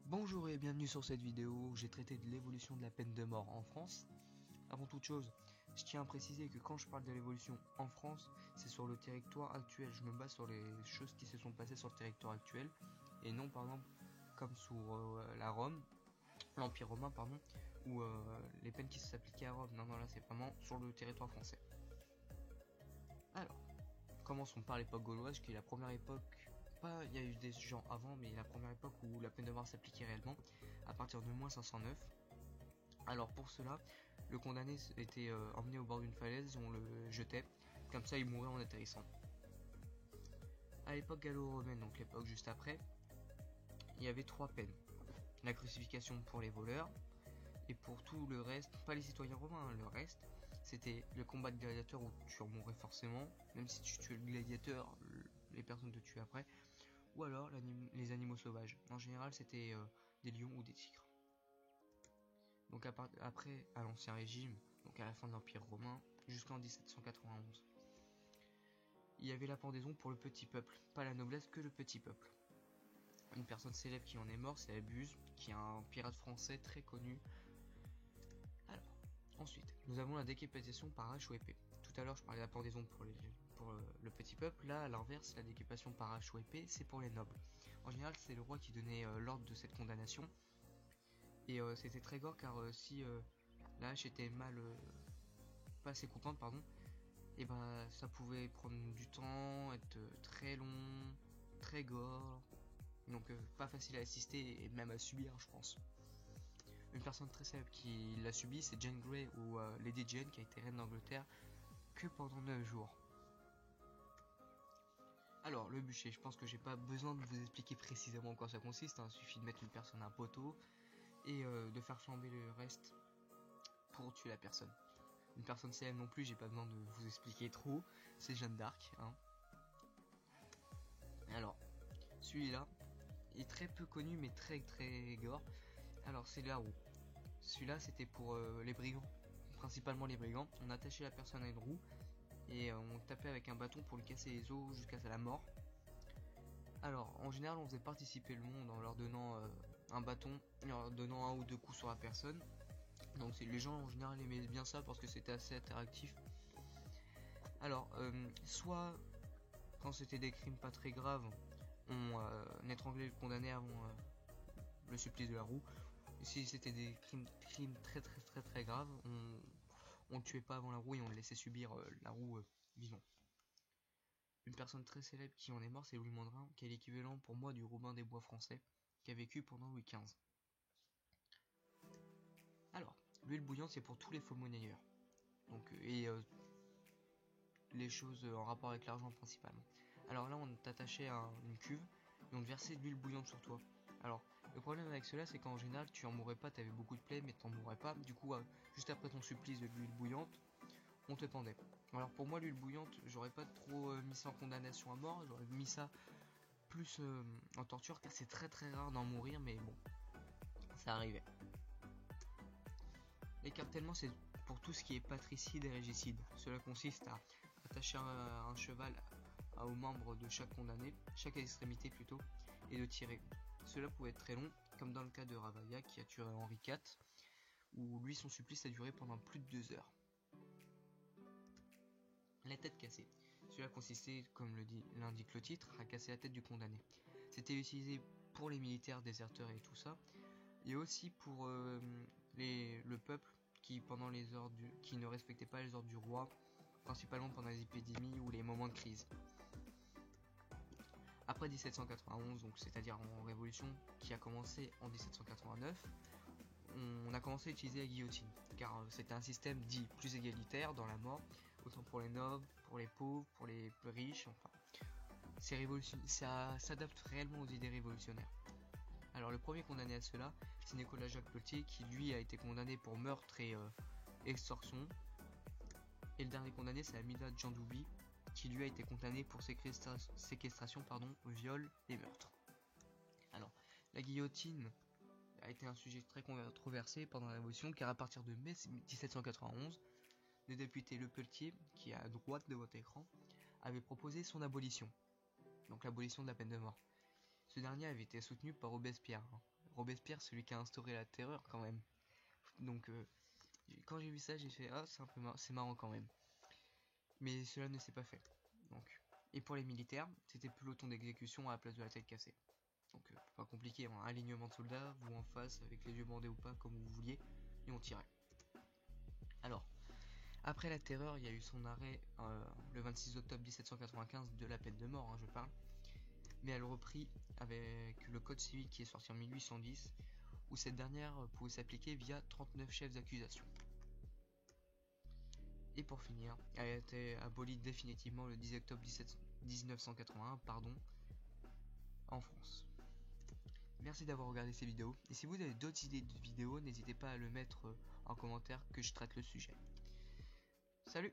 Bonjour et bienvenue sur cette vidéo où j'ai traité de l'évolution de la peine de mort en France. Avant toute chose, je tiens à préciser que quand je parle de l'évolution en France, c'est sur le territoire actuel. Je me base sur les choses qui se sont passées sur le territoire actuel et non par exemple comme sous l'Empire romain ou les peines qui s'appliquaient à Rome. Non, là c'est vraiment sur le territoire français. Alors, commençons par l'époque gauloise qui est la première époque. Il y a eu des gens avant, mais la première époque où la peine de mort s'appliquait réellement, à partir de moins 509. Alors pour cela, le condamné était emmené au bord d'une falaise, on le jetait, comme ça il mourait en atterrissant. À l'époque gallo-romaine, donc l'époque juste après, il y avait 3 peines. La crucifixion pour les voleurs, et pour tout le reste, pas les citoyens romains, le reste, c'était le combat de gladiateurs où tu en mourrais forcément, même si tu tuais le gladiateur, les personnes te tuaient après, ou alors les animaux sauvages. En général, c'était des lions ou des tigres. Donc après, à l'Ancien Régime, donc à la fin de l'Empire romain, jusqu'en 1791, il y avait la pendaison pour le petit peuple, pas la noblesse que le petit peuple. Une personne célèbre qui en est morte, c'est Buse, qui est un pirate français très connu. Alors, ensuite, nous avons la décapitation par hache ou épée. Tout à l'heure, je parlais de la pendaison pour le petit peuple. Là, à l'inverse, la décapitation par hache ou épée, c'est pour les nobles. En général, c'est le roi qui donnait l'ordre de cette condamnation. Et c'était très gore car si la hache était pas assez coupante, et ben ça pouvait prendre du temps, être très long, très gore, donc pas facile à assister et même à subir, je pense. Une personne très célèbre qui l'a subi, c'est Jane Grey ou Lady Jane, qui a été reine d'Angleterre que pendant 9 jours. Alors le bûcher, je pense que j'ai pas besoin de vous expliquer précisément en quoi ça consiste, il suffit de mettre une personne à un poteau et de faire flamber le reste pour tuer la personne. Une personne célèbre non plus, j'ai pas besoin de vous expliquer trop, c'est Jeanne d'Arc. Alors, celui-là est très peu connu mais très gore. Alors c'est la roue. Celui-là c'était pour les brigands, principalement les brigands. On attachait la personne à une roue et on tapait avec un bâton pour lui casser les os jusqu'à la mort. Alors en général on faisait participer le monde en leur donnant un bâton, en leur donnant 1 ou 2 coups sur la personne. Donc les gens en général aimaient bien ça parce que c'était assez interactif. Alors soit quand c'était des crimes pas très graves, on étranglait le condamné avant le supplice de la roue. Et si c'était des crimes très graves, on le tuait pas avant la roue et on le laissait subir la roue vivant. Une personne très célèbre qui en est morte, c'est Louis Mandrin, qui est l'équivalent pour moi du Robin des Bois français, qui a vécu pendant Louis XV. Alors, l'huile bouillante, c'est pour tous les faux monnayeurs. Donc, les choses en rapport avec l'argent principalement. Alors là, on t'attachait à une cuve et on te versait de l'huile bouillante sur toi. Alors, le problème avec cela, c'est qu'en général, tu en mourrais pas, t'avais beaucoup de plaies, mais t'en mourrais pas. Du coup, juste après ton supplice de l'huile bouillante, on te pendait. Alors pour moi, l'huile bouillante, j'aurais pas trop mis ça en condamnation à mort, j'aurais mis ça plus en torture, car c'est très rare d'en mourir, mais bon, ça arrivait. L'écartèlement, c'est pour tout ce qui est patricide et régicide. Cela consiste à attacher un cheval aux membres de chaque condamné, chaque extrémité plutôt, et de tirer. Cela pouvait être très long, comme dans le cas de Ravaillac qui a tué Henri IV, où lui son supplice a duré pendant plus de 2 heures. La tête cassée. Cela consistait, comme l'indique le titre, à casser la tête du condamné. C'était utilisé pour les militaires déserteurs et tout ça, et aussi pour le peuple qui ne respectait pas les ordres du roi, principalement pendant les épidémies ou les moments de crise. Après 1791, donc c'est-à-dire en révolution qui a commencé en 1789, on a commencé à utiliser la guillotine, car c'était un système dit plus égalitaire dans la mort, autant pour les nobles, pour les pauvres, pour les plus riches, enfin, ça s'adapte réellement aux idées révolutionnaires. Alors le premier condamné à cela, c'est Nicolas Jacques Pelletier, qui lui a été condamné pour meurtre et extorsion, et le dernier condamné c'est Amina Djandoubi, qui lui a été condamné pour séquestration, viol et meurtre. Alors la guillotine a été un sujet très controversé pendant la Révolution, car à partir de mai 1791, le député Le Pelletier, qui est à droite de votre écran, avait proposé son abolition, donc l'abolition de la peine de mort. Ce dernier avait été soutenu par Robespierre, Robespierre, celui qui a instauré la terreur quand même. Donc quand j'ai vu ça, j'ai fait ah c'est marrant quand même. Mais cela ne s'est pas fait. Donc et pour les militaires, c'était peloton d'exécution à la place de la tête cassée. Donc pas compliqué, un alignement de soldats, vous en face avec les yeux bandés ou pas comme vous vouliez, et on tirait. Alors après la terreur, il y a eu son arrêt le 26 octobre 1795 de la peine de mort, je parle. Mais elle reprit avec le code civil qui est sorti en 1810, où cette dernière pouvait s'appliquer via 39 chefs d'accusation. Et pour finir, elle a été abolie définitivement le 10 octobre 1981 en France. Merci d'avoir regardé ces vidéos, et si vous avez d'autres idées de vidéos, n'hésitez pas à le mettre en commentaire que je traite le sujet. Salut!